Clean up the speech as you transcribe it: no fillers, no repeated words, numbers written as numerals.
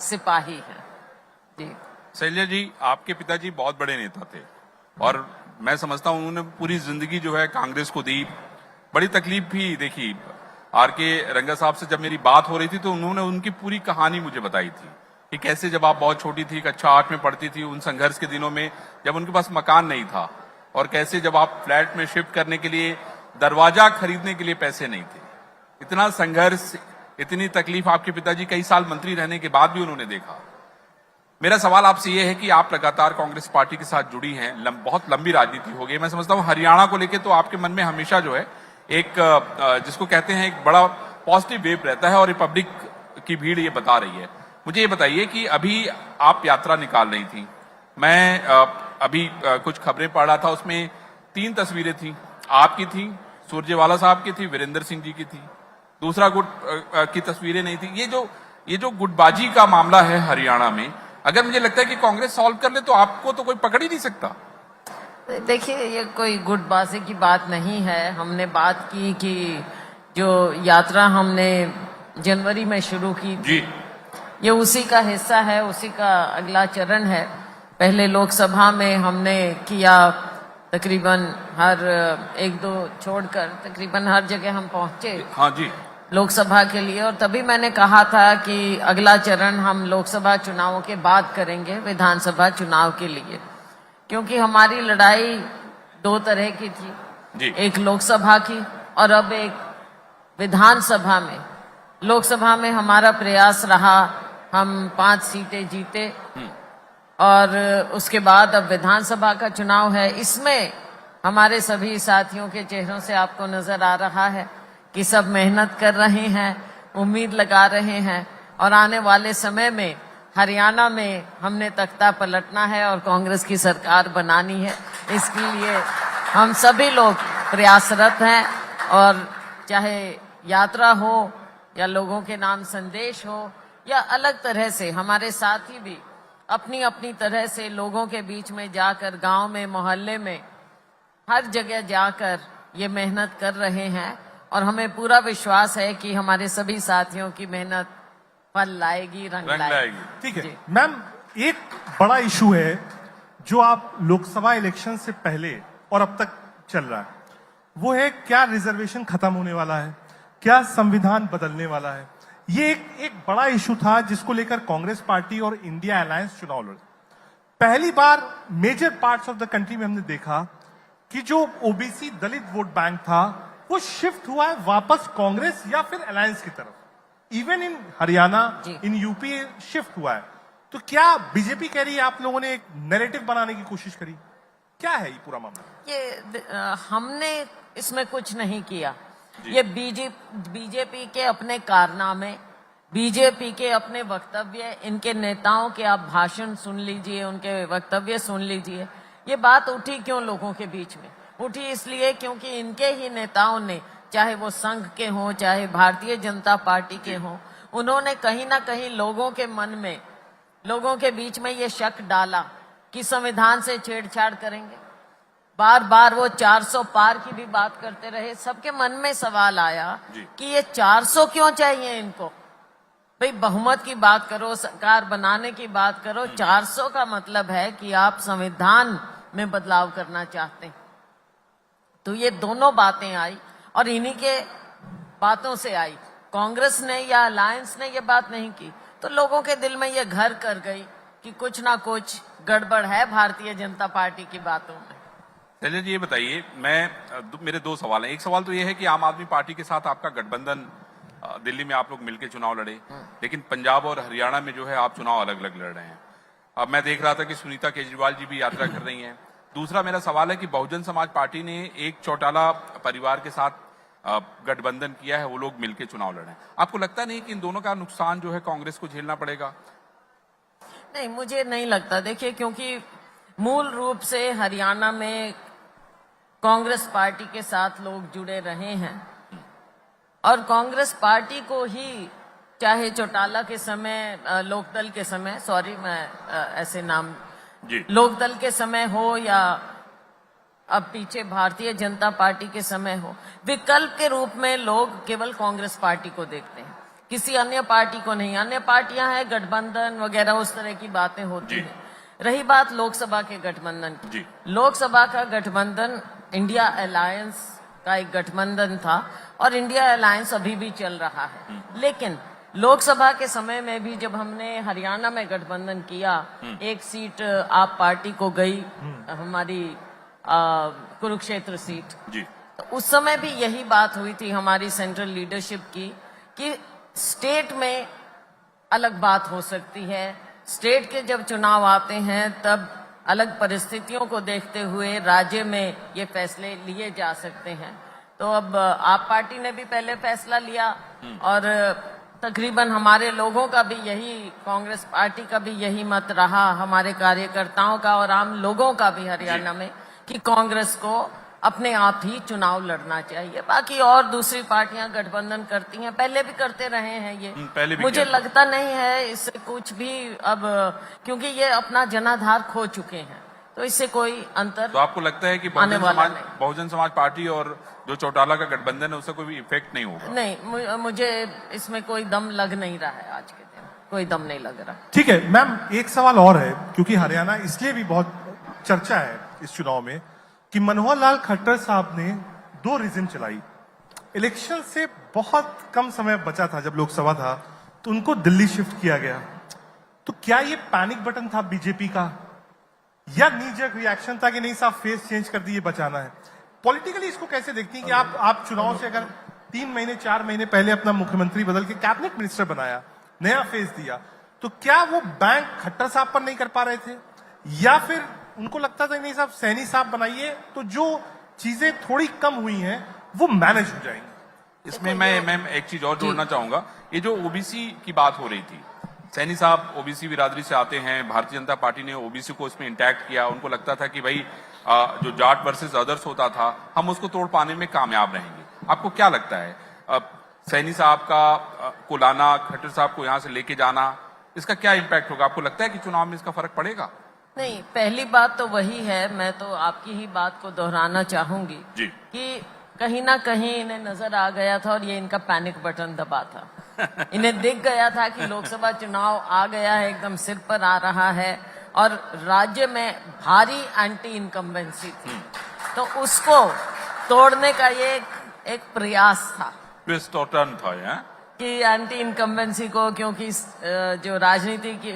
सिपाही हैं। जी शैलजा जी, आपके पिताजी बहुत बड़े नेता थे और मैं समझता हूं उन्होंने पूरी जिंदगी जो है कांग्रेस को दी। बड़ी तकलीफ भी देखी। आर के रंगा साहब से जब मेरी बात हो रही थी तो उन्होंने उनकी पूरी कहानी मुझे बताई थी कि कैसे जब आप बहुत छोटी थी, कक्षा 8 में पढ़ती थी, उन संघर्ष के दिनों में जब उनके पास मकान नहीं था और कैसे जब आप फ्लैट में शिफ्ट करने के लिए दरवाजा खरीदने के लिए पैसे नहीं थे। इतना संघर्ष, इतनी तकलीफ आपके पिताजी कई साल मंत्री रहने के बाद भी उन्होंने देखा। मेरा सवाल आपसे यह है कि आप लगातार कांग्रेस पार्टी के साथ जुड़ी हैं, बहुत लंबी राजनीति हो गई। मैं समझता हूं हरियाणा को लेकर तो आपके मन में हमेशा जो है एक जिसको कहते हैं एक बड़ा पॉजिटिव वेव रहता है और रिपब्लिक की भीड़ ये बता रही है। मुझे ये बताइए कि अभी आप यात्रा निकाल रही थी, मैं अभी कुछ खबरें पढ़ रहा था, उसमें 3 तस्वीरें थी, आपकी थी, सुरजेवाला साहब की थी, वीरेंद्र सिंह जी की थी, दूसरा गुट की तस्वीरें नहीं थी। ये जो गुटबाजी का मामला है हरियाणा में, अगर मुझे लगता है कि कांग्रेस सॉल्व कर ले तो आपको तो कोई पकड़ ही नहीं सकता। देखिए, ये कोई गुटबाजी की बात नहीं है। हमने बात की कि जो यात्रा हमने जनवरी में शुरू की जी, ये उसी का हिस्सा है, उसी का अगला चरण है। पहले लोकसभा में हमने किया, तकरीबन हर 1-2 छोड़कर तकरीबन हर जगह हम पहुंचे। हाँ जी, लोकसभा के लिए। और तभी मैंने कहा था कि अगला चरण हम लोकसभा चुनावों के बाद करेंगे, विधानसभा चुनाव के लिए, क्योंकि हमारी लड़ाई 2 तरह की थी जी। एक लोकसभा की और अब एक विधानसभा में। लोकसभा में हमारा प्रयास रहा, हम 5 सीटें जीते और उसके बाद अब विधानसभा का चुनाव है। इसमें हमारे सभी साथियों के चेहरों से आपको नजर आ रहा है कि सब मेहनत कर रहे हैं, उम्मीद लगा रहे हैं और आने वाले समय में हरियाणा में हमने तख्ता पलटना है और कांग्रेस की सरकार बनानी है। इसके लिए हम सभी लोग प्रयासरत हैं और चाहे यात्रा हो या लोगों के नाम संदेश हो या अलग तरह से, हमारे साथी भी अपनी अपनी तरह से लोगों के बीच में जाकर, गांव में, मोहल्ले में, हर जगह जाकर ये मेहनत कर रहे हैं और हमें पूरा विश्वास है कि हमारे सभी साथियों की मेहनत फल लाएगी, रंग लाएगी। ठीक है मैम, एक बड़ा इशू है जो आप लोकसभा इलेक्शन से पहले और अब तक चल रहा है, वो है क्या रिजर्वेशन खत्म होने वाला है, क्या संविधान बदलने वाला है। ये एक बड़ा इशू था जिसको लेकर कांग्रेस पार्टी और इंडिया अलायंस चुनाव लड़े। पहली बार major parts of the country में हमने देखा कि जो ओबीसी दलित वोट बैंक था वो शिफ्ट हुआ है वापस कांग्रेस या फिर अलायंस की तरफ। Even in Haryana, in UP shift हुआ है। तो क्या बीजेपी कह रही है आप लोगों ने एक नैरेटिव बनाने की कोशिश करी? क्या है ये पूरा मामला? ये हमने इसमें कुछ नहीं किया। ये बीजेपी के अपने कारनामे, बीजेपी के अपने वक्तव्य, इनके नेताओं के आप भाषण सुन लीजिए, उनके वक्तव्य सुन लीजिए। ये बात उठी क्यों लोगों के बीच में? उठी इसलिए क्योंकि इनके ही नेताओं ने, चाहे वो संघ के हों, चाहे भारतीय जनता पार्टी के हों, उन्होंने कहीं ना कहीं लोगों के मन में, लोगों के बीच में ये शक डाला कि संविधान से छेड़छाड़ करेंगे। बार बार वो 400 पार की भी बात करते रहे। सबके मन में सवाल आया कि ये 400 क्यों चाहिए इनको? भाई बहुमत की बात करो, सरकार बनाने की बात करो, 400 का मतलब है कि आप संविधान में बदलाव करना चाहते हैं। तो ये दोनों बातें आई और इन्हीं के बातों से आई। कांग्रेस ने या अलायंस ने ये बात नहीं की, तो लोगों के दिल में ये घर कर गई कि कुछ ना कुछ गड़बड़ है भारतीय जनता पार्टी की बातों में। शैलजा जी, ये बताइए, मेरे 2 सवाल हैं। एक सवाल तो ये है कि आम आदमी पार्टी के साथ आपका गठबंधन, दिल्ली में आप लोग मिलकर चुनाव लड़े, लेकिन पंजाब और हरियाणा में जो है आप चुनाव अलग अलग लड़ रहे हैं। अब मैं देख रहा था कि सुनीता केजरीवाल जी भी यात्रा कर रही हैं। दूसरा मेरा सवाल है कि बहुजन समाज पार्टी ने एक चौटाला परिवार के साथ गठबंधन किया है, वो लोग मिलकर चुनाव लड़े हैं। आपको लगता नहीं कि इन दोनों का नुकसान जो है कांग्रेस को झेलना पड़ेगा? नहीं, मुझे नहीं लगता। देखिए, क्योंकि मूल रूप से हरियाणा में कांग्रेस पार्टी के साथ लोग जुड़े रहे हैं और कांग्रेस पार्टी को ही, चाहे चौटाला के समय, लोकदल के समय, सॉरी मैं ऐसे नाम, लोकदल के समय हो या अब पीछे भारतीय जनता पार्टी के समय हो, विकल्प के रूप में लोग केवल कांग्रेस पार्टी को देखते हैं। किसी अन्य पार्टी को नहीं। अन्य पार्टियां हैं गठबंधन वगैरह, उस तरह की बातें होती जी। हैं। रही बात लोकसभा के गठबंधन की, जी। लोकसभा का गठबंधन इंडिया अलायंस का एक गठबंधन था और इंडिया अलायंस अभी भी चल रहा है। लेकिन लोकसभा के समय में भी जब हमने हरियाणा में गठबंधन किया, एक सीट आप पार्टी को गई, हमारी कुरुक्षेत्र सीट, जी। तो उस समय भी यही बात हुई थी हमारी सेंट्रल लीडरशिप की कि स्टेट में अलग बात हो सकती है, स्टेट के जब चुनाव आते हैं तब अलग परिस्थितियों को देखते हुए राज्य में ये फैसले लिए जा सकते हैं। तो अब आप पार्टी ने भी पहले फैसला लिया और तकरीबन हमारे लोगों का भी यही, कांग्रेस पार्टी का भी यही मत रहा, हमारे कार्यकर्ताओं का और आम लोगों का भी हरियाणा में, कि कांग्रेस को अपने आप ही चुनाव लड़ना चाहिए। बाकी और दूसरी पार्टियां गठबंधन करती हैं, पहले भी करते रहे हैं ये, पहले भी मुझे किया था। लगता नहीं है इससे कुछ भी अब, क्योंकि ये अपना जनाधार खो चुके हैं, तो इससे कोई अंतर तो आपको लगता है कि आने वाला नहीं। बहुजन समाज पार्टी और जो चौटाला का गठबंधन है उससे कोई भी इफेक्ट नहीं होगा? नहीं, मुझे इसमें कोई दम लग नहीं रहा है, आज के दिन कोई दम नहीं लग रहा। ठीक है मैम, एक सवाल और है, क्योंकि हरियाणा इसलिए भी बहुत चर्चा है इस चुनाव में कि मनोहर लाल खट्टर साहब ने 2 रीजन चलाई। इलेक्शन से बहुत कम समय बचा था, जब लोकसभा था तो उनको दिल्ली शिफ्ट किया गया। तो क्या ये पैनिक बटन था बीजेपी का, या नीजक रिएक्शन था कि नहीं साहब फेस चेंज कर दिए, बचाना है? पॉलिटिकली इसको कैसे देखती हैं कि आप चुनाव से अगर 3 महीने 4 महीने पहले अपना मुख्यमंत्री बदल के कैबिनेट मिनिस्टर बनाया, नया फेस दिया, तो क्या वो बैंक खट्टर साहब पर नहीं कर पा रहे थे, या फिर उनको लगता था नहीं साहब सैनी साहब बनाइए तो जो चीजें थोड़ी कम हुई हैं वो मैनेज हो जाएंगी? इसमें मैं एक चीज और जोड़ना चाहूंगा। ये जो ओबीसी की बात हो रही थी, सैनी साहब ओबीसी बिरादरी से आते हैं, भारतीय जनता पार्टी ने ओबीसी को इसमें इंटैक्ट किया। उनको लगता था कि भाई जो जाट वर्सेस अदर्स होता था, हम उसको तोड़ पाने में कामयाब रहेंगे। आपको क्या लगता है, सैनी साहब को लाना, खट्टर साहब को यहाँ से लेके जाना, इसका क्या इम्पैक्ट होगा? आपको लगता है कि चुनाव में इसका फर्क पड़ेगा? नहीं, पहली बात तो वही है, मैं तो आपकी ही बात को दोहराना चाहूंगी जी। कि कहीं ना कहीं इन्हें नजर आ गया था और ये इनका पैनिक बटन दबा था। इन्हें दिख गया था कि लोकसभा चुनाव आ गया है, एकदम सिर पर आ रहा है और राज्य में भारी एंटी इनकम्बेंसी थी, तो उसको तोड़ने का ये एक प्रयास था, ट्विस्ट और टर्न था ये, कि एंटी इनकम्बेंसी को, क्योंकि जो राजनीति की